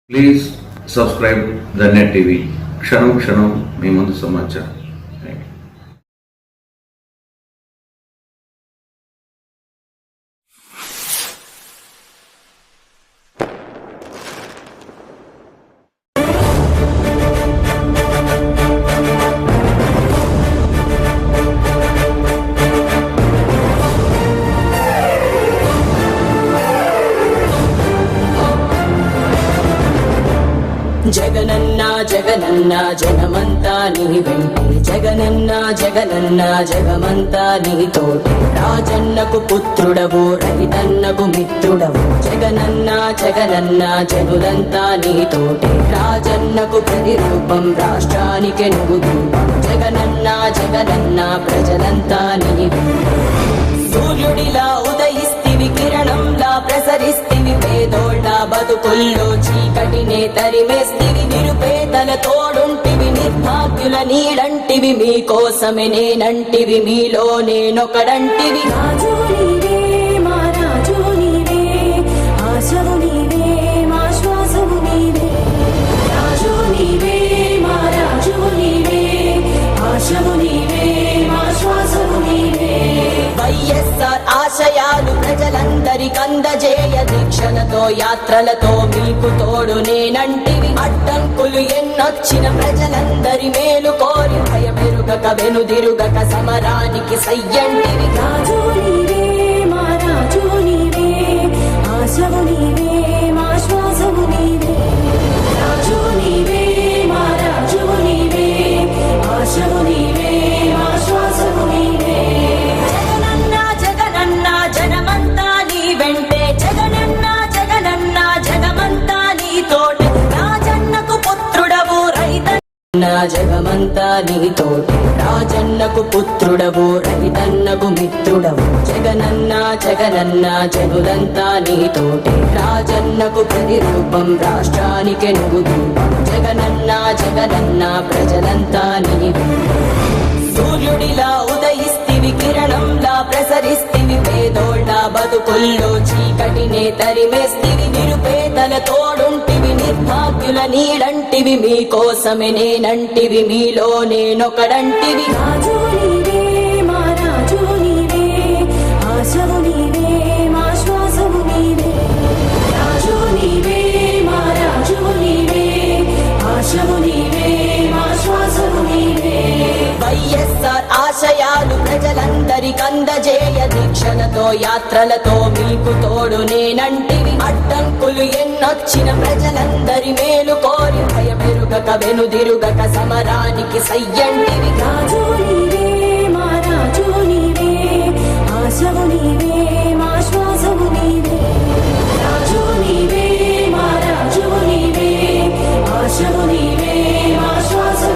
Please subscribe the net TV. క్షణం క్షణం మీ ముందు సమాచారం. జగనన్న జగనన్న జగమంతా నీ వెంటే, జగనన్న జగనన్న జగమంతా నీ తోటి. రాజన్నకు పుత్రుడవు, రైతన్నకు మిత్రుడవు. జగనన్న జగనన్న జనులంతా నీ తోటి. రాజన్నకు ప్రతిరూపం, రాష్ట్రానికి నువ్వు రూపం. జగనన్న జగనన్న ప్రజలంతా నీ వెంటే. సూర్యుడిలా ఉదయిస్తివి, కిరణంలా ప్రసరిస్తివి. పేదోళ్ళ బతుకుల్లో చీకటినే తరిమేస్తివి. నిరుపేదల తోడుంటివి, నిర్భాగ్యుల నీడంటివి. మీకోసమే నేనంటివి, మీలో నేనొకడంటివి. రాజు నీవే, మా రాజు నీవే, ఆశవు నీవే, మా శ్వాసవు నీవే. రాజు నీవే, మా రాజు నీవే, ఆశవు నీవే, మా శ్వాసవు నీవే. వైఎస్ఆర్ ఆశయాలు ప్రజలందరికందజేయ, దీక్షలతో యాత్రలతో మీకు తోడు నేనంటివి. అడ్డంకులు ఎన్నొచ్చిన ప్రజలందరి మేలు కోరి, భయమెరుగక వెనుదిరుగక సమరానికి సయ్యంటివి. రాజు నీవే, మా రాజు నీవే, ఆశవు నీవే, మా శ్వాసవు నీవే. రాజు నీవే, మా రాజు నీవే, ఆశవు నీవే, మా శ్వాసవు నీవే. జగనన్న జగనన్న జనమంతా నీ వెంటే, జగనన్న జగనన్న జగమంతా నీ తోటి. రాజన్నకు పుత్రుడవు, రైతన్న జగమంతా నీ తోటి. రాజన్నకు పుత్రుడవు, రైతన్నకు మిత్రుడవు. జగనన్న జగనన్న జనులంతా నీ తోటి. రాజన్నకు ప్రతిరూపం, రాష్ట్రానికి నువ్వు రూపం. జగనన్న జగనన్న ప్రజలంతా నీ వెంటే. సూర్యుడిలా ఉదయిస్తివి, కిరణంలా ప్రసరిస్తివి. పేదోళ్ళ బతుకుల్లో చీకటినే తరిమేస్తివి. నిరుపేదల తోడుంటివి, నిర్భాగ్యుల నీడంటివి. మీకోసమే నేనంటివి, మీలో నేనొకడంటివి. రాజు నీవే, మా రాజు నీవే, ఆశవు నీవే, మా శ్వాసవు నీవే. రాజు నీవే, మా రాజు నీవే, ఆశవు నీవే, మా శ్వాసవు నీవే. వైఎస్ఆర్ ఆశయాలు ప్రజలందరికందజేయ, దీక్షలతో యాత్రలతో మీకు తోడు నేనంటివి. అడ్డంకులు ఎన్నొచ్చిన ప్రజలందరి మేలు కోరి, భయమెరుగక వెనుదిరుగక సమరానికి సయ్యంటివి.